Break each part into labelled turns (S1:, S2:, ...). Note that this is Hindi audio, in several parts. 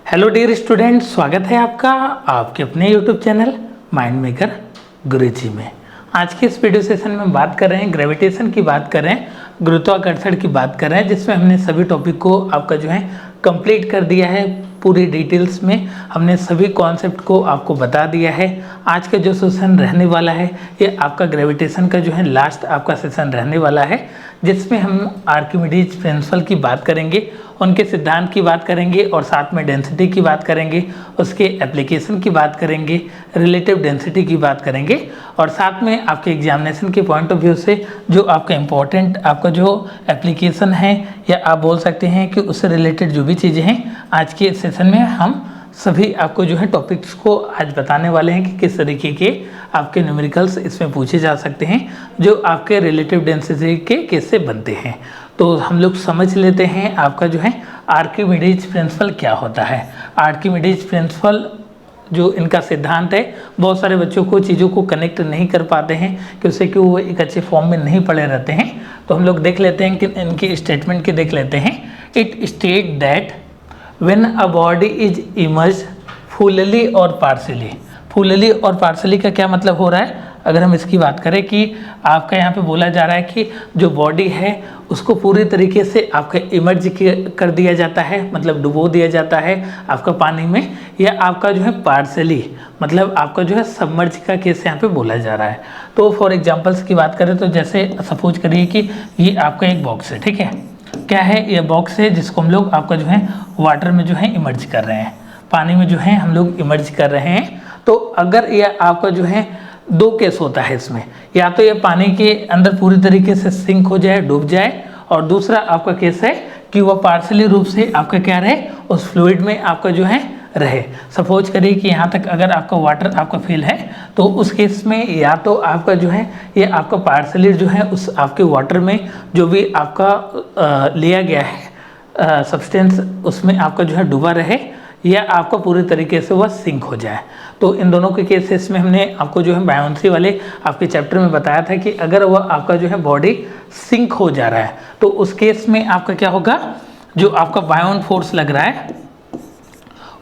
S1: हेलो डियर स्टूडेंट, स्वागत है आपका आपके अपने यूट्यूब चैनल माइंड मेकर गुरुजी में। आज के इस वीडियो सेशन में हम बात कर रहे हैं ग्रेविटेशन की, बात कर रहे हैं गुरुत्वाकर्षण की बात कर रहे हैं, जिसमें हमने सभी टॉपिक को आपका जो है कंप्लीट कर दिया है। पूरी डिटेल्स में हमने सभी कॉन्सेप्ट को आपको बता दिया है। आज का जो सेशन रहने वाला है ये आपका ग्रेविटेशन का जो है लास्ट आपका सेशन रहने वाला है, जिसमें हम आर्किमिडीज प्रिंसिपल की बात करेंगे, उनके सिद्धांत की बात करेंगे और साथ में डेंसिटी की बात करेंगे, उसके एप्लीकेशन की बात करेंगे, रिलेटिव डेंसिटी की बात करेंगे और साथ में आपके एग्जामिनेशन के पॉइंट ऑफ व्यू से जो आपका इम्पोर्टेंट आपका जो एप्लीकेशन है या आप बोल सकते हैं कि उससे रिलेटेड जो भी चीज़ें हैं आज के सेशन में हम सभी आपको जो है टॉपिक्स को आज बताने वाले हैं कि किस तरीके के आपके न्यूमेरिकल्स इसमें पूछे जा सकते हैं जो आपके रिलेटिव डेंसिटी के केस से बनते हैं। तो हम लोग समझ लेते हैं आपका जो है आर्किमिडीज प्रिंसिपल क्या होता है। आर्किमिडीज प्रिंसिपल जो इनका सिद्धांत है, बहुत सारे बच्चों को चीज़ों को कनेक्ट नहीं कर पाते हैं कि उससे कि वो एक अच्छे फॉर्म में नहीं पढ़े रहते हैं। तो हम लोग देख लेते हैं कि इनकी स्टेटमेंट के देख लेते हैं। It state that when a body is emerge fully और पार्शली। फुल्ली और पार्शली का क्या मतलब हो रहा है, अगर हम इसकी बात करें कि आपका यहाँ पे बोला जा रहा है कि जो बॉडी है उसको पूरी तरीके से आपका इमर्ज कर दिया जाता है, मतलब डुबो दिया जाता है आपका पानी में, या आपका जो है पार्शली मतलब आपका जो है सबमर्ज का केस यहाँ पे बोला जा रहा है। तो फॉर एग्जांपल्स की बात करें तो जैसे सपोज करिए कि ये आपका एक बॉक्स है, ठीक है। क्या है, ये बॉक्स है जिसको हम लोग आपका जो है वाटर में जो है इमर्ज कर रहे हैं, पानी में जो है हम लोग इमर्ज कर रहे हैं। तो अगर ये आपका जो है दो केस होता है इसमें, या तो ये पानी के अंदर पूरी तरीके से सिंक हो जाए, डूब जाए, और दूसरा आपका केस है कि वह पार्शली रूप से आपका क्या रहे, उस फ्लूइड में आपका जो है रहे। सपोज करिए कि यहाँ तक अगर आपका वाटर आपका फिल है तो उस केस में या तो आपका जो है ये आपका पार्शली जो है उस आपके वाटर में जो भी आपका लिया गया है सब्सटेंस उसमें आपका जो है डूबा रहे, या आपका पूरी तरीके से वह सिंक हो जाए। तो इन दोनों के केसेस में हमने आपको जो है बायोन्सी वाले आपके चैप्टर में बताया था कि अगर वह आपका जो है बॉडी सिंक हो जा रहा है तो उस केस में आपका क्या होगा, जो आपका बायोन फोर्स लग रहा है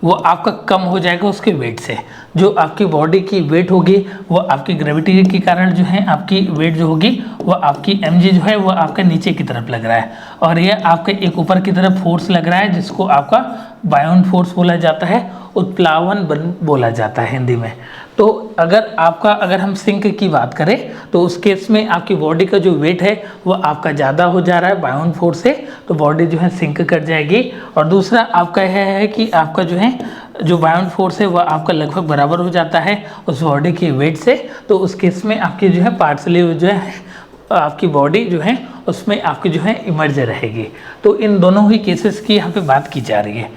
S1: वो आपका कम हो जाएगा उसके वेट से। जो आपकी बॉडी की वेट होगी वो आपकी ग्रेविटी के कारण जो है आपकी वेट जो होगी वो आपकी mg जो है वो आपका नीचे की तरफ लग रहा है, और यह आपका एक ऊपर की तरफ फोर्स लग रहा है जिसको आपका बायोन फोर्स बोला जाता है, उत्प्लावन बल बोला जाता है हिंदी में। तो अगर हम सिंक की बात करें तो उस केस में आपकी बॉडी का जो वेट है वो आपका ज़्यादा हो जा रहा है बायोन फोर्स से, तो बॉडी जो है सिंक कर जाएगी। और दूसरा आपका यह है कि आपका जो है जो बायोन फोर्स है वह आपका लगभग बराबर हो जाता है उस बॉडी की वेट से, तो उस केस में आपकी जो है पार्शली जो है आपकी बॉडी जो है उसमें आपकी जो है इमर्ज रहेगी। तो इन दोनों ही केसेस की यहाँ पे बात की जा रही है।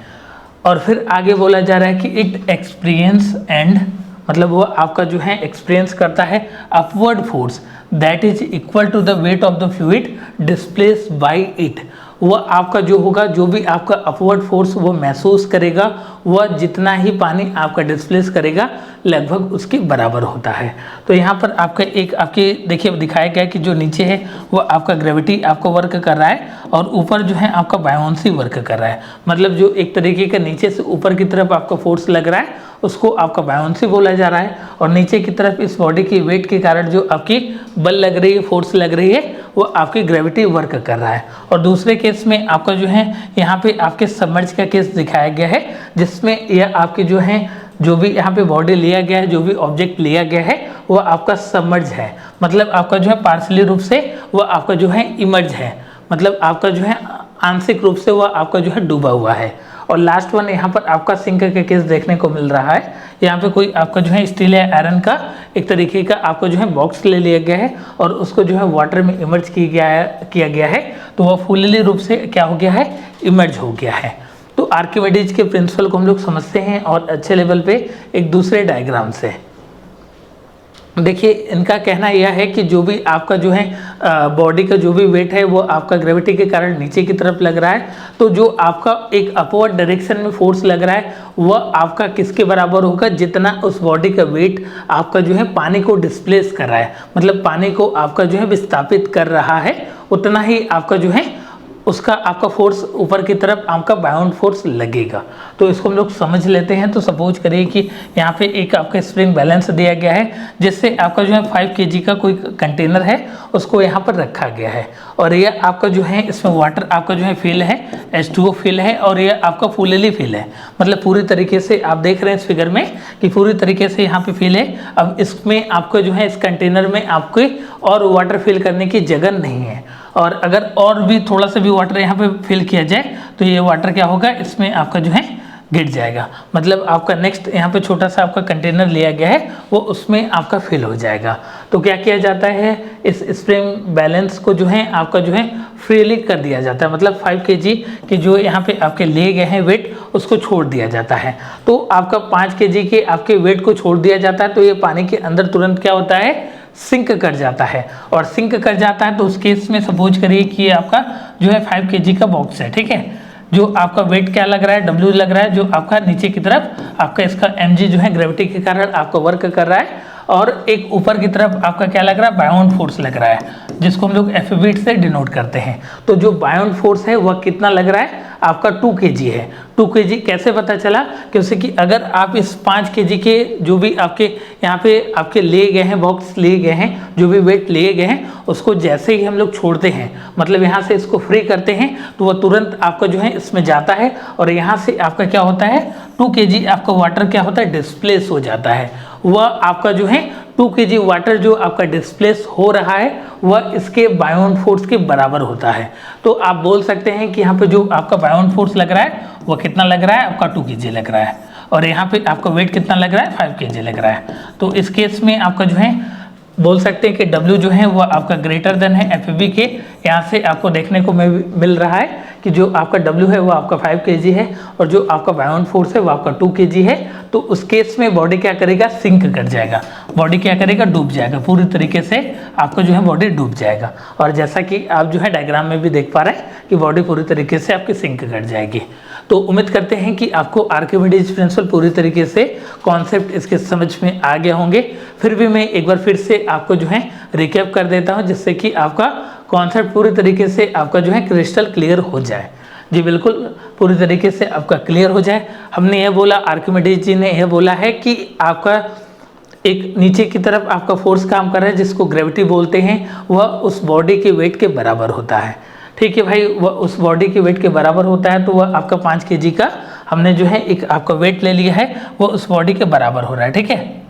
S1: और फिर आगे बोला जा रहा है कि इट एक्सपीरियंस एंड मतलब वो आपका जो है एक्सपीरियंस करता है upward force that is equal to the weight of the fluid displace by it. वह आपका जो होगा, जो भी आपका अपवर्ड फोर्स वो महसूस करेगा, वह जितना ही पानी आपका डिस्प्लेस करेगा लगभग उसके बराबर होता है। तो यहाँ पर आपका एक आपके देखिए दिखाया गया कि जो नीचे है वो आपका ग्रेविटी आपका वर्क कर रहा है और ऊपर जो है आपका बायोन्सी वर्क कर रहा है। मतलब जो एक तरीके का नीचे से ऊपर की तरफ आपका फोर्स लग रहा है उसको आपका बायोन्सी बोला जा रहा है, और नीचे की तरफ इस बॉडी की वेट के कारण जो आपकी बल लग रही है, फोर्स लग रही है, वो आपकी ग्रेविटी वर्क कर रहा है। और दूसरे केस में आपका जो है यहाँ पे आपके सबमर्ज का केस दिखाया गया है, जिसमें यह आपके जो है जो भी यहाँ पे बॉडी लिया गया है, जो भी ऑब्जेक्ट लिया गया है वो आपका सबमर्ज है, मतलब आपका जो है पार्शली रूप से वो आपका जो है इमर्ज है, मतलब आपका जो है आंशिक रूप से वह आपका जो है डूबा हुआ है। और लास्ट वन यहाँ पर आपका सिंक का केस देखने को मिल रहा है। यहाँ पे कोई आपका जो है स्टील या आयरन का एक तरीके का आपको जो है बॉक्स ले लिया गया है और उसको जो है वाटर में इमर्ज किया गया है, तो वह फुल्ली रूप से क्या हो गया है, इमर्ज हो गया है। तो आर्किमिडीज के प्रिंसिपल को हम लोग समझते हैं और अच्छे लेवल पे एक दूसरे डायग्राम से। देखिए इनका कहना यह है कि जो भी आपका जो है बॉडी का जो भी वेट है वो आपका ग्रेविटी के कारण नीचे की तरफ लग रहा है, तो जो आपका एक अपवर्ड डायरेक्शन में फोर्स लग रहा है वह आपका किसके बराबर होगा, जितना उस बॉडी का वेट आपका जो है पानी को डिस्प्लेस कर रहा है, मतलब पानी को आपका जो है विस्थापित कर रहा है, उतना ही आपका जो है उसका आपका फोर्स ऊपर की तरफ आपका बाउंड फोर्स लगेगा। तो इसको हम लोग समझ लेते हैं। तो सपोज करिए कि यहाँ पे एक आपका स्प्रिंग बैलेंस दिया गया है, जिससे आपका जो है 5 kg का कोई कंटेनर है उसको यहाँ पर रखा गया है, और ये आपका जो है इसमें वाटर आपका जो है फिल है, H2O फिल है, और ये आपका फुल्ली फिल है। मतलब पूरी तरीके से आप देख रहे हैं इस फिगर में कि पूरी तरीके से यहाँ पे फिल है। अब इसमें आपको जो है इस कंटेनर में आपको और वाटर फिल करने की जगह नहीं है, और अगर और भी थोड़ा सा भी वाटर यहाँ पे फिल किया जाए तो ये वाटर क्या होगा, इसमें आपका जो है गिर जाएगा। मतलब आपका नेक्स्ट यहाँ पे छोटा सा आपका कंटेनर लिया गया है, वो उसमें आपका फिल हो जाएगा। तो क्या किया जाता है, इस स्प्रिंग बैलेंस को जो है आपका जो है फ्रीली कर दिया जाता है। मतलब 5 kg के जो यहाँ पे आपके लिए गए हैं वेट, उसको छोड़ दिया जाता है। तो आपका 5 kg के आपके वेट को छोड़ दिया जाता है, तो ये पानी के अंदर तुरंत क्या होता है, सिंक कर जाता है। और सिंक कर जाता है तो उस केस में सपोज करिए कि ये आपका जो है 5 kg का बॉक्स है, ठीक है। जो आपका वेट क्या लग रहा है, W लग रहा है, जो आपका नीचे की तरफ आपका इसका mg जो है ग्रेविटी के कारण आपका वर्क कर रहा है, और एक ऊपर की तरफ आपका क्या लग रहा है, बाउंड फोर्स लग रहा है, जिसको हम लोग FB से डिनोट करते हैं। तो जो बाउंड फोर्स है वह कितना लग रहा है, आपका 2 kg है। 2 kg कैसे पता चला, क्योंकि कि अगर आप इस 5 kg के जो भी आपके यहाँ पे आपके लिए गए हैं, बॉक्स लिए गए हैं, जो भी वेट लिए गए हैं, उसको जैसे ही हम लोग छोड़ते हैं, मतलब यहाँ से इसको फ्री करते हैं, तो वह तुरंत आपका जो है इसमें जाता है, और यहाँ से आपका क्या होता है, 2 kg आपका वाटर क्या होता है, डिस्प्लेस हो जाता है। वह आपका जो है 2 kg वाटर जो आपका डिस्प्लेस हो रहा है वह इसके बाउंड फोर्स के बराबर होता है। तो आप बोल सकते हैं कि यहाँ पे जो आपका बाउंड फोर्स लग रहा है वह कितना लग रहा है, आपका 2 kg लग रहा है, और यहाँ पे आपका वेट कितना लग रहा है, 5 kg लग रहा है। तो इस केस में आपका जो है बोल सकते हैं कि W जो है वह आपका ग्रेटर देन है FB के। यहाँ से आपको देखने को मिल रहा है कि जो आपका W है वो आपका 5 kg है, और जो आपका बाउंड फोर्स है वो आपका 2 kg है। तो उस केस में बॉडी क्या करेगा, सिंक कर जाएगा, बॉडी क्या करेगा, डूब जाएगा, पूरी तरीके से आपका जो है बॉडी डूब जाएगा। और जैसा कि आप जो है डायग्राम में भी देख पा रहे हैं कि बॉडी पूरी तरीके से आपकी सिंक कर जाएगी। तो उम्मीद करते हैं कि आपको आर्किमिडीज प्रिंसिपल पूरी तरीके से कॉन्सेप्ट इसके समझ में आ गया होंगे। फिर भी मैं एक बार फिर से आपको जो है रिकैप कर देता हूं, जिससे कि आपका कॉन्सेप्ट पूरी तरीके से आपका जो है क्रिस्टल क्लियर हो जाए। जी बिल्कुल, पूरी तरीके से आपका क्लियर हो जाए। हमने यह बोला, आर्किमिडीज जी ने यह बोला है कि आपका एक नीचे की तरफ आपका फोर्स काम कर रहा है जिसको ग्रेविटी बोलते हैं, वह उस बॉडी के वेट के बराबर होता है। ठीक है भाई, वह उस बॉडी के वेट के बराबर होता है, तो वह आपका 5 kg का हमने जो है एक आपका वेट ले लिया है, वो उस बॉडी के बराबर हो रहा है। ठीक है,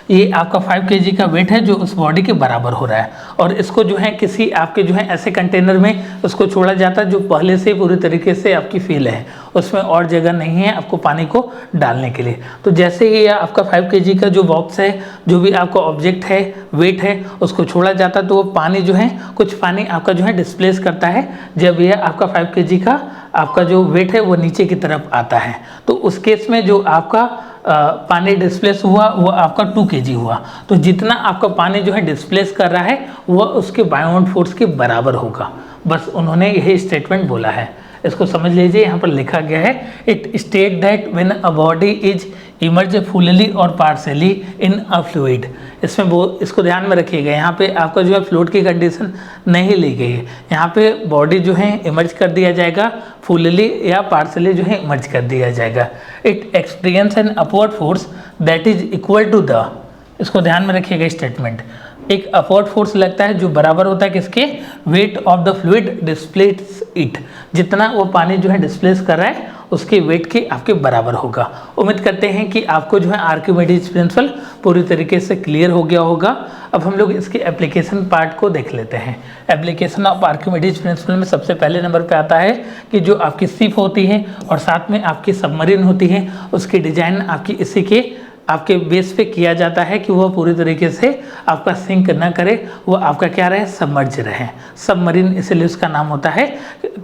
S1: ये आपका 5 kg का वेट है जो उस बॉडी के बराबर हो रहा है, और इसको जो है किसी आपके जो है ऐसे कंटेनर में उसको छोड़ा जाता है जो पहले से पूरी तरीके से आपकी फील है, उसमें और जगह नहीं है आपको पानी को डालने के लिए। तो जैसे ही आपका 5 kg का जो बॉक्स है, जो भी आपका ऑब्जेक्ट है, वेट है, उसको छोड़ा जाता है, तो वो पानी जो है कुछ पानी आपका जो है डिस्प्लेस करता है। जब यह आपका 5 kg का आपका जो वेट है वो नीचे की तरफ आता है, तो उस केस में जो आपका पानी डिस्प्लेस हुआ वो आपका 2 kg हुआ। तो जितना आपका पानी जो है डिस्प्लेस कर रहा है वह उसके बाउंड फोर्स के बराबर होगा। बस उन्होंने यही स्टेटमेंट बोला है, इसको समझ लीजिए। यहाँ पर लिखा गया है, it state that when a body is emerge fully और पार्शियली इन अ फ्लूइड। इसमें वो इसको ध्यान में रखिएगा, यहाँ पे आपका जो है फ्लूइड की कंडीशन नहीं ली गई है। यहाँ पे बॉडी जो है इमर्ज कर दिया जाएगा, फुल्ली या पार्शियली जो है इमर्ज कर दिया जाएगा। It experience an upward force that is equal to the, इसको ध्यान में रखिएगा स्टेटमेंट, एक अपवर्ड फोर्स लगता है जो बराबर होता है किसके, wait of the fluid displace it. जितना वो पानी जो है डिस्प्लेस कर रहा है उसके वेट के आपके बराबर होगा। उम्मीद करते हैं कि आपको जो है आर्किमिडीज प्रिंसिपल पूरी तरीके से क्लियर हो गया होगा। अब हम लोग इसके एप्लीकेशन पार्ट को देख लेते हैं। एप्लीकेशन ऑफ आर्किमिडीज प्रिंसिपल में सबसे पहले नंबर पे आता है कि जो आपकी शिप होती है और साथ में आपकी सबमरीन होती है, उसकी डिजाइन आपकी इसी के आपके बेस पे किया जाता है कि वह पूरी तरीके से आपका सिंक न करे, वह आपका क्या रहे, सबमर्ज रहे। सबमरीन इसलिए उसका नाम होता है।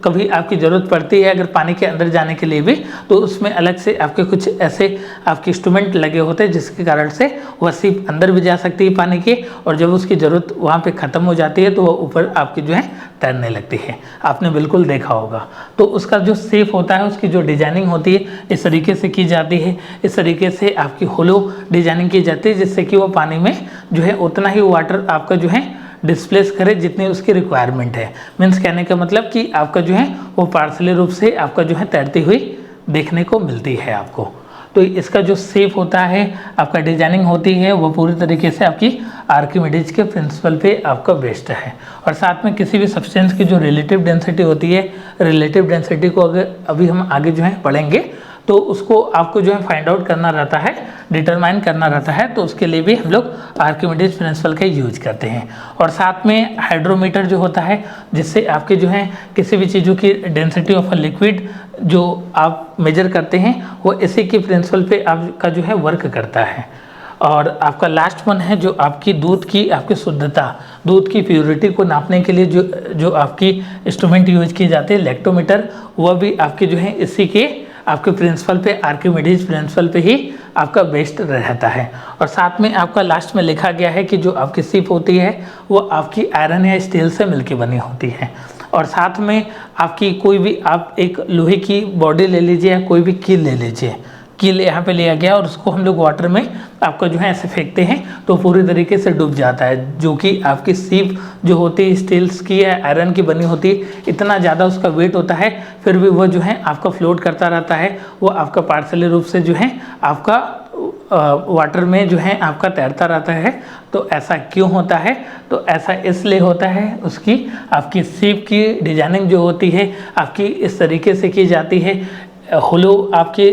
S1: कभी आपकी ज़रूरत पड़ती है अगर पानी के अंदर जाने के लिए भी, तो उसमें अलग से आपके कुछ ऐसे आपके इंस्ट्रूमेंट लगे होते हैं जिसके कारण से वह शिप अंदर भी जा सकती है पानी के, और जब उसकी ज़रूरत वहाँ पे ख़त्म हो जाती है तो वह ऊपर आपकी जो है तैरने लगती है। आपने बिल्कुल देखा होगा। तो उसका जो शेप होता है, उसकी जो डिजाइनिंग होती है इस तरीके से की जाती है। इस तरीके से आपकी होलो डिजाइनिंग की जाती है जिससे कि वो पानी में जो है उतना ही वाटर आपका जो है डिस्प्लेस करे जितनी उसकी रिक्वायरमेंट है। मीन्स कहने का मतलब कि आपका जो है वो पार्सली रूप से आपका जो है तैरती हुई देखने को मिलती है आपको। तो इसका जो शेप होता है, आपका डिजाइनिंग होती है, वो पूरी तरीके से आपकी आर्किमिडीज के प्रिंसिपल पे आपका बेस्ड है। और साथ में किसी भी सब्सटेंस की जो रिलेटिव डेंसिटी होती है, रिलेटिव डेंसिटी को अगर अभी हम आगे जो है पढ़ेंगे तो उसको आपको जो है फाइंड आउट करना रहता है, डिटरमाइन करना रहता है। तो उसके लिए भी हम लोग आर्किमिडीज प्रिंसिपल का यूज करते हैं। और साथ में हाइड्रोमीटर जो होता है, जिससे आपके जो है किसी भी चीज़ों की डेंसिटी ऑफ अ लिक्विड जो आप मेजर करते हैं, वो इसी के प्रिंसिपल पे आपका जो है वर्क करता है। और आपका लास्ट वन है जो आपकी दूध की आपकी शुद्धता, दूध की प्योरिटी को नापने के लिए जो आपकी इंस्ट्रूमेंट यूज की जाती है, लैक्टोमीटर, वह भी आपके जो है इसी के आपके प्रिंसिपल पे, आर्किमिडीज प्रिंसिपल पे ही आपका बेस्ड रहता है। और साथ में आपका लास्ट में लिखा गया है कि जो आपकी शिप होती है वो आपकी आयरन या स्टील से मिलकर बनी होती है। और साथ में आपकी कोई भी आप एक लोहे की बॉडी ले लीजिए या कोई भी कील ले लीजिए, कील यहाँ पे लिया गया और उसको हम लोग वाटर में आपका जो है ऐसे फेंकते हैं तो पूरी तरीके से डूब जाता है। जो कि आपकी शिप जो होती है स्टील्स की या आयरन की बनी होती है, इतना ज़्यादा उसका वेट होता है, फिर भी वो जो है आपका फ्लोट करता रहता है, वो आपका पार्सली रूप से जो है आपका वाटर में जो है आपका तैरता रहता है। तो ऐसा क्यों होता है? तो ऐसा इसलिए होता है, उसकी आपकी शिप की डिजाइनिंग जो होती है आपकी इस तरीके से की जाती है, होलो आपकी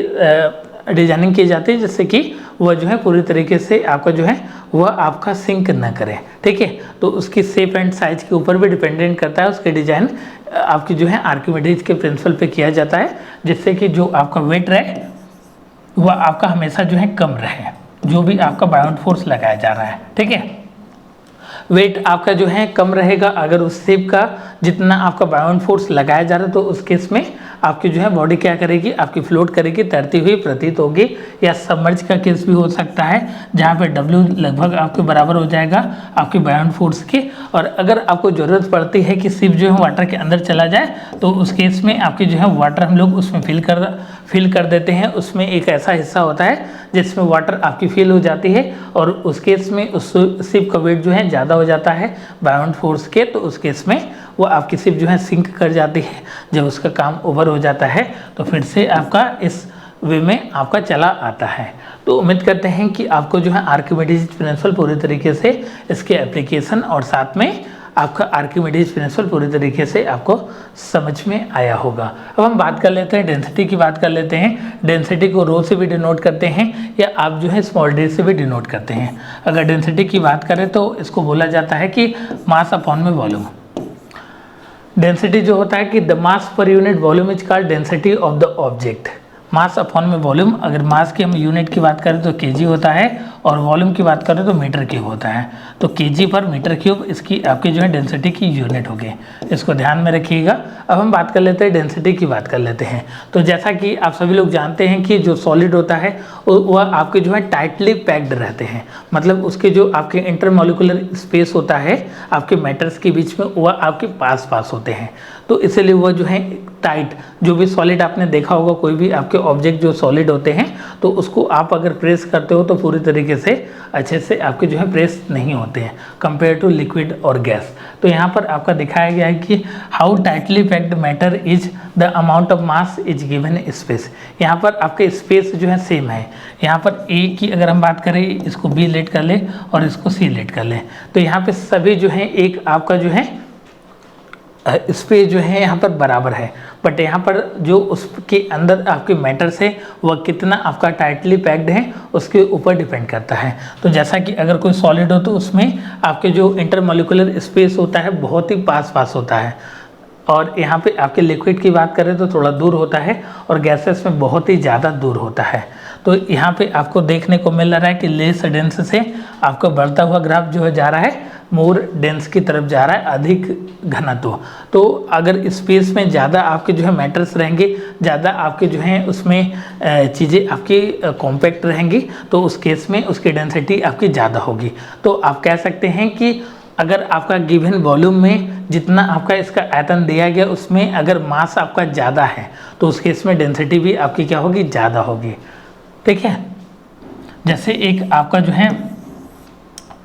S1: डिजाइनिंग की जाती है, जिससे कि वह जो है पूरी तरीके से आपका जो है वह आपका सिंक न करे। ठीक है, तो उसकी शेप एंड साइज के ऊपर भी डिपेंडेंट करता है, उसके डिजाइन आपकी जो है आर्किमिडीज के प्रिंसिपल पे किया जाता है, जिससे कि जो आपका वेट रहे वह आपका हमेशा जो है कम रहे, जो भी आपका बायोंट फोर्स लगाया जा रहा है। ठीक है, वेट आपका जो है कम रहेगा अगर उस शेप का जितना आपका बायोंट फोर्स लगाया जा रहा है, तो उस केस में आपकी जो है बॉडी क्या करेगी, आपकी फ्लोट करेगी, तैरती हुई प्रतीत होगी। या सबमर्ज का केस भी हो सकता है, जहाँ पे W लगभग आपके बराबर हो जाएगा आपके बायोंट फोर्स के। और अगर आपको ज़रूरत पड़ती है कि शिप जो है वाटर के अंदर चला जाए, तो उस केस में आपकी जो है वाटर हम लोग उसमें फिल कर देते हैं। उसमें एक ऐसा हिस्सा होता है जिसमें वाटर आपकी फिल हो जाती है, और उस केस में उस शिप का वेट जो है ज़्यादा हो जाता है बायोंट फोर्स के, तो उस केस में वो आपकी शिप जो है सिंक कर जाती है। जब उसका काम ओवर हो जाता है तो फिर से आपका इस वे में आपका चला आता है। तो उम्मीद करते हैं कि आपको जो है आर्किमिडीज प्रिंसिपल पूरी तरीके से इसके एप्लीकेशन और साथ में आपका आर्किमिडीज प्रिंसिपल पूरी तरीके से आपको समझ में आया होगा। अब हम बात कर लेते हैं डेंसिटी की, बात कर लेते हैं। डेंसिटी को रो से भी डिनोट करते हैं या आप जो है स्मॉल डी से भी डिनोट करते हैं। अगर डेंसिटी की बात करें तो इसको बोला जाता है कि मास अपॉन में वॉल्यूम। डेंसिटी जो होता है कि the mass per unit volume is called density of the object. Mass upon में वॉल्यूम, अगर मास की हम यूनिट की बात करें तो केजी होता है, और वॉल्यूम की बात करें तो मीटर क्यूब होता है। तो केजी पर मीटर क्यूब इसकी आपकी जो है डेंसिटी की यूनिट होगी, इसको ध्यान में रखिएगा। अब हम बात कर लेते हैं डेंसिटी की बात कर लेते हैं। तो जैसा कि आप सभी लोग जानते हैं कि जो सॉलिड होता है वह आपके जो है टाइटली पैक्ड रहते हैं, मतलब उसके जो आपके इंटरमोलिकुलर स्पेस होता है आपके मैटर्स के बीच में, वह आपके पास होते हैं। तो इसलिए वह जो है टाइट, जो भी सॉलिड आपने देखा होगा, कोई भी आपके ऑब्जेक्ट जो सॉलिड होते हैं तो उसको आप अगर प्रेस करते हो तो पूरी तरीके से अच्छे से आपके जो है प्रेस नहीं होते हैं कंपेयर टू लिक्विड और गैस। तो यहाँ पर आपका दिखाया गया है कि how tightly packed matter is the amount of mass is given space. यहाँ पर आपके स्पेस जो है सेम है। यहाँ पर ए की अगर हम बात करें, इसको बी लेट कर ले और इसको सी लेट कर ले, तो यहाँ पे सभी जो है एक आपका जो है स्पेस जो है यहाँ पर बराबर है, बट यहाँ पर जो उसके अंदर आपके मैटर्स है वह कितना आपका टाइटली पैक्ड है उसके ऊपर डिपेंड करता है। तो जैसा कि अगर कोई सॉलिड हो तो उसमें आपके जो इंटरमोलिकुलर स्पेस होता है बहुत ही पास होता है, और यहाँ पे आपके लिक्विड की बात करें तो थोड़ा दूर होता है, और गैसेस में बहुत ही ज़्यादा दूर होता है। तो यहाँ पे आपको देखने को मिल रहा है कि लेस डेंस से आपका बढ़ता हुआ ग्राफ जो है जा रहा है मोर डेंस की तरफ जा रहा है, अधिक घनत्व। तो अगर स्पेस में ज़्यादा आपके जो है मैटर्स रहेंगे, ज़्यादा आपके जो है उसमें चीज़ें आपकी कॉम्पैक्ट रहेंगी, तो उस केस में उसकी डेंसिटी आपकी ज़्यादा होगी। तो आप कह सकते हैं कि अगर आपका गिवन वॉल्यूम में जितना आपका इसका आयतन दिया गया उसमें अगर मास आपका ज़्यादा है तो उस केस में डेंसिटी भी आपकी क्या होगी, ज़्यादा होगी। ठीक है, जैसे एक आपका जो है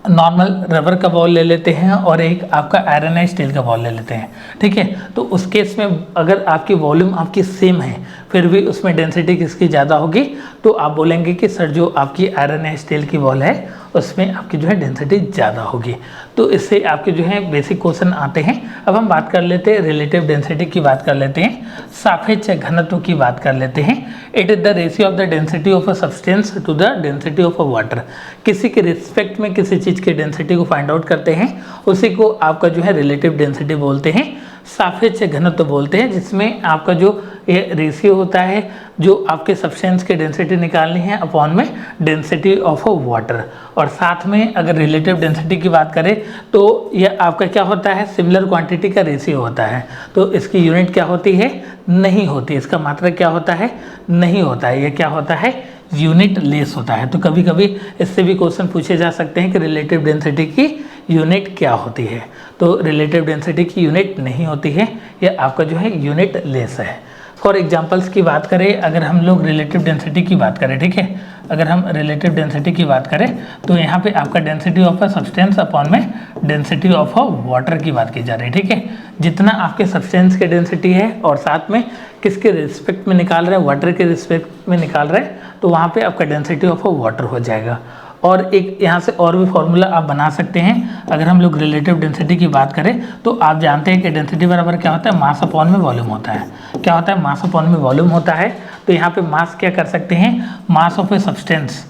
S1: नॉर्मल रबर का बॉल ले लेते हैं और एक आपका आयरन या स्टील का बॉल ले लेते हैं, ठीक है। तो उस केस में अगर आपकी वॉल्यूम आपकी सेम है फिर भी उसमें डेंसिटी किसकी ज़्यादा होगी, तो आप बोलेंगे कि सर जो आपकी आयरन या स्टील की बॉल है उसमें आपकी जो है डेंसिटी ज़्यादा होगी। तो इससे आपके जो है बेसिक क्वेश्चन आते हैं। अब हम बात कर लेते हैं रिलेटिव डेंसिटी की बात कर लेते हैं, सापेक्ष घनत्व की बात कर लेते हैं। It is the ratio of the density of a substance to the density of a water. किसी के रिस्पेक्ट में किसी चीज़ की डेंसिटी को फाइंड आउट करते हैं, उसी को आपका जो है रिलेटिव डेंसिटी बोलते हैं, सापेक्ष घनत्व बोलते हैं, जिसमें आपका जो ये रेशियो होता है जो आपके सब्सटेंस की डेंसिटी निकालनी है अपॉन में डेंसिटी ऑफ अ वाटर। और साथ में अगर रिलेटिव डेंसिटी की बात करें तो यह आपका क्या होता है, सिमिलर क्वांटिटी का रेशियो होता है। तो इसकी यूनिट क्या होती है, नहीं होती, इसका मात्रक क्या होता है, नहीं होता है, यह क्या होता है, यूनिट लेस होता है। तो कभी कभी इससे भी क्वेश्चन पूछे जा सकते हैं कि रिलेटिव डेंसिटी की यूनिट क्या होती है। तो रिलेटिव डेंसिटी की यूनिट नहीं होती है, यह आपका जो है यूनिट लेस है। फॉर एग्जांपल्स की बात करें, अगर हम लोग रिलेटिव डेंसिटी की बात करें, ठीक है, अगर हम रिलेटिव डेंसिटी की बात करें तो यहाँ पे आपका density of a substance upon में डेंसिटी ऑफ अ वाटर की बात की जा रही है, ठीक है। जितना आपके सब्सटेंस की डेंसिटी है और साथ में किसके रिस्पेक्ट में निकाल रहे हैं, वाटर के रिस्पेक्ट में निकाल रहे हैं, तो वहाँ पे आपका डेंसिटी ऑफ अ वाटर हो जाएगा। और एक यहाँ से और भी फॉर्मूला आप बना सकते हैं। अगर हम लोग रिलेटिव डेंसिटी की बात करें तो आप जानते हैं कि डेंसिटी बराबर क्या होता है, मास अपॉन में वॉल्यूम होता है। क्या होता है, मास अपॉन में वॉल्यूम होता है। तो यहाँ पे मास क्या कर सकते हैं, mass of a substance,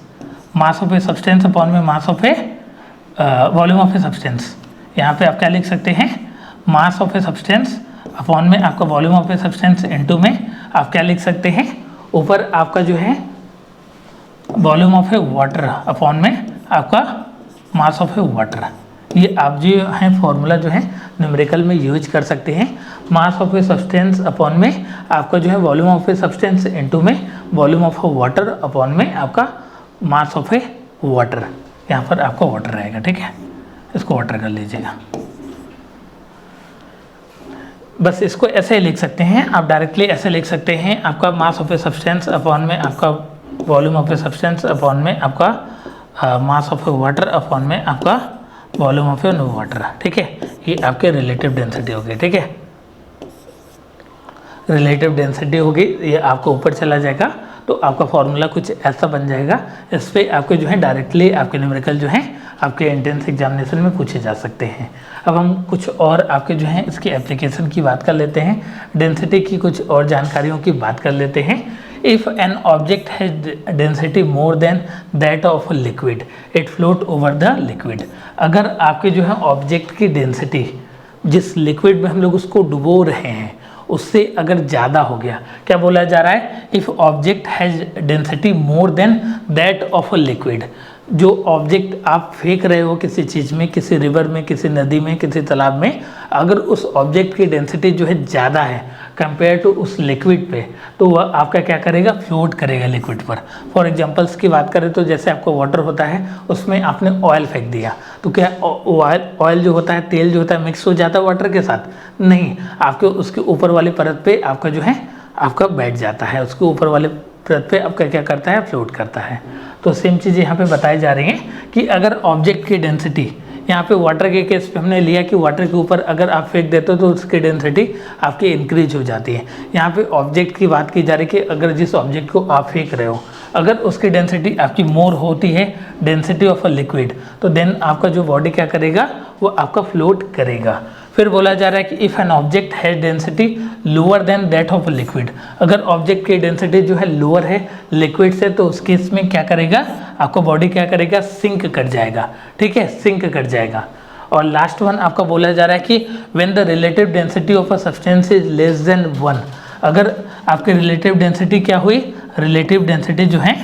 S1: mass of a substance upon में mass of a volume of a substance. यहाँ पे आप क्या लिख सकते हैं, mass of a substance upon में आपका volume of a substance into में आप क्या लिख सकते हैं, ऊपर आपका जो है volume of a water upon में आपका मास ऑफ ए वाटर। ये आप जो है फॉर्मूला जो है न्यूमेरिकल में यूज कर सकते हैं। Mass of a substance upon में आपका जो है volume of a substance into में volume of a water upon में आपका मास ऑफ ए वाटर। यहाँ पर आपका वाटर रहेगा, ठीक है, इसको वाटर कर लीजिएगा। बस इसको ऐसे लिख सकते हैं आप, डायरेक्टली ऐसे लिख सकते हैं, आपका मास ऑफ ए सब्सटेंस अपॉन में आपका volume of a substance upon में आपका मास ऑफ ए वाटर अपॉन में आपका वॉल्यूम ऑफ ए वाटर, ठीक है। ये आपके रिलेटिव डेंसिटी होगी, ठीक है, रिलेटिव डेंसिटी होगी, ये आपको ऊपर चला जाएगा तो आपका फॉर्मूला कुछ ऐसा बन जाएगा। इस पर आपके जो है डायरेक्टली आपके न्यूमेरिकल जो है आपके एंट्रेंस एग्जामिनेशन में पूछे जा सकते हैं। अब हम कुछ और आपके जो है इसकी एप्लीकेशन की बात कर लेते हैं, डेंसिटी की कुछ और जानकारियों की बात कर लेते हैं। If an object has density more than that of a liquid, it float over the liquid. अगर आपके जो है ऑब्जेक्ट की डेंसिटी जिस लिक्विड में हम लोग उसको डुबो रहे हैं उससे अगर ज़्यादा हो गया, क्या बोला जा रहा है, if object has density more than that of a liquid. जो ऑब्जेक्ट आप फेंक रहे हो किसी चीज़ में, किसी रिवर में, किसी नदी में, किसी तालाब में, अगर उस ऑब्जेक्ट की डेंसिटी जो है ज़्यादा है कंपेयर टू उस लिक्विड पे, तो वह आपका क्या करेगा, फ्लोट करेगा लिक्विड पर। फॉर एग्जांपल्स की बात करें तो जैसे आपको वाटर होता है उसमें आपने ऑयल फेंक दिया तो क्या ऑयल जो होता है, तेल जो होता है, मिक्स हो जाता है वाटर के साथ? नहीं, आपके उसके ऊपर वाली परत पे आपका जो है आपका बैठ जाता है, उसके ऊपर वाले परत पे आपका क्या करता है, फ्लोट करता है। तो सेम चीज़ यहाँ पे बताई जा रही है कि अगर ऑब्जेक्ट की डेंसिटी, यहाँ पे वाटर के केस पे हमने लिया कि वाटर के ऊपर अगर आप फेंक देते हो तो उसकी डेंसिटी आपकी इंक्रीज हो जाती है। यहाँ पे ऑब्जेक्ट की बात की जा रही है कि अगर जिस ऑब्जेक्ट को आप फेंक रहे हो अगर उसकी डेंसिटी आपकी मोर होती है डेंसिटी ऑफ अ लिक्विड, तो देन आपका जो बॉडी क्या करेगा, वो आपका फ्लोट करेगा। फिर बोला जा रहा है कि if an object has density lower than that of liquid, अगर ऑब्जेक्ट की डेंसिटी जो है लोअर है लिक्विड से, तो उस केस में क्या करेगा, आपका बॉडी क्या करेगा, सिंक कर जाएगा, ठीक है, सिंक कर जाएगा। और लास्ट वन आपका बोला जा रहा है कि when the relative density of a substance is less than 1, अगर आपकी रिलेटिव डेंसिटी क्या हुई, रिलेटिव डेंसिटी जो है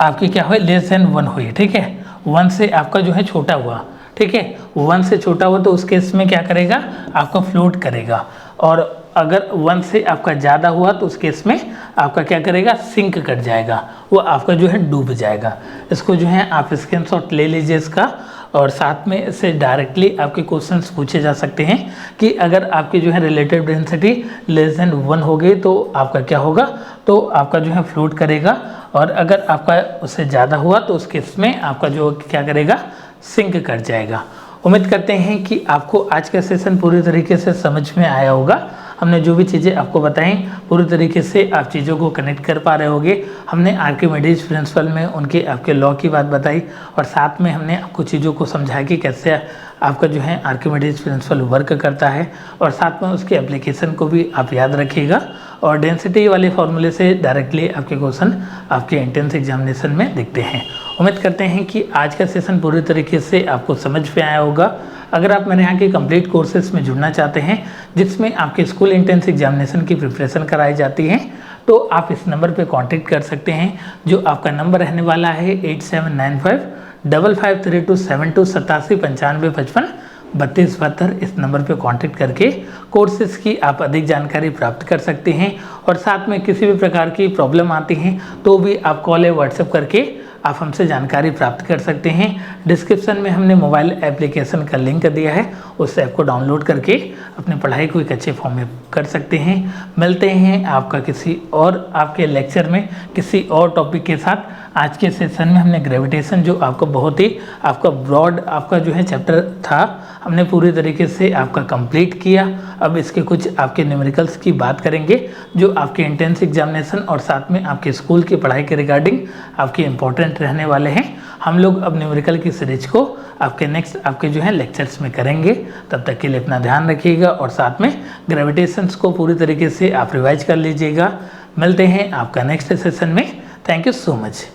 S1: आपकी क्या हुई, लेस देन 1 हुई, ठीक है, 1 से आपका जो है छोटा हुआ, ठीक है, 1 से छोटा हुआ तो उस केस में क्या करेगा, आपका फ्लोट करेगा। और अगर 1 से आपका ज़्यादा हुआ तो उस केस में आपका क्या करेगा, सिंक कर जाएगा, वो आपका जो है डूब जाएगा। इसको जो है आप स्क्रीनशॉट ले लीजिए इसका, और साथ में इससे डायरेक्टली आपके क्वेश्चंस पूछे जा सकते हैं कि अगर आपकी जो है रिलेटिव डेंसिटी लेस देन 1 हो गई तो आपका क्या होगा, तो आपका जो है फ्लोट करेगा। और अगर आपका उससे ज़्यादा हुआ तो उस केस में आपका जो क्या करेगा, सिंक कर जाएगा। उम्मीद करते हैं कि आपको आज का सेशन पूरी तरीके से समझ में आया होगा। हमने जो भी चीज़ें आपको बताई पूरी तरीके से आप चीज़ों को कनेक्ट कर पा रहे होंगे। हमने आर्किमिडीज प्रिंसिपल में उनके आपके लॉ की बात बताई और साथ में हमने आपको चीज़ों को समझाया कि कैसे आपका जो है आर्किमिडीज प्रिंसिपल वर्क करता है, और साथ में उसके एप्लीकेशन को भी आप याद रखिएगा। और डेंसिटी वाले फॉर्मूले से डायरेक्टली आपके क्वेश्चन आपके एंट्रेंस एग्जामिनेशन में दिखते हैं। उम्मीद करते हैं कि आज का सेशन पूरी तरीके से आपको समझ में आया होगा। अगर आप मेरे यहाँ के कंप्लीट कोर्सेज में जुड़ना चाहते हैं जिसमें आपके स्कूल एंट्रेंस एग्जामिनेशन की प्रिपरेशन कराई जाती है, तो आप इस नंबर पे कांटेक्ट कर सकते हैं, जो आपका नंबर रहने वाला है 8795553272 इस नंबर पे कांटेक्ट करके कोर्सेज की आप अधिक जानकारी प्राप्त कर सकते हैं। और साथ में किसी भी प्रकार की प्रॉब्लम आती है तो भी आप कॉल या व्हाट्सएप करके आप हमसे जानकारी प्राप्त कर सकते हैं। डिस्क्रिप्शन में हमने मोबाइल एप्लीकेशन का लिंक दिया है, उस ऐप को डाउनलोड करके अपनी पढ़ाई को एक अच्छे फॉर्म में कर सकते हैं। मिलते हैं आपका किसी और आपके लेक्चर में किसी और टॉपिक के साथ। आज के सेशन में हमने ग्रेविटेशन, जो आपका बहुत ही आपका ब्रॉड आपका जो है चैप्टर था, हमने पूरी तरीके से आपका कंप्लीट किया। अब इसके कुछ आपके न्यूमेरिकल्स की बात करेंगे जो आपके एंट्रेंस एग्जामिनेशन और साथ में आपके स्कूल की पढ़ाई के रिगार्डिंग आपके इंपॉर्टेंट रहने वाले हैं। हम लोग अब न्यूमेरिकल की सीरीज को आपके नेक्स्ट आपके जो है लेक्चर्स में करेंगे। तब तक के लिए अपना ध्यान रखिएगा और साथ में ग्रेविटेशंस को पूरी तरीके से आप रिवाइज कर लीजिएगा। मिलते हैं आपका नेक्स्ट सेशन में। Thank you so much.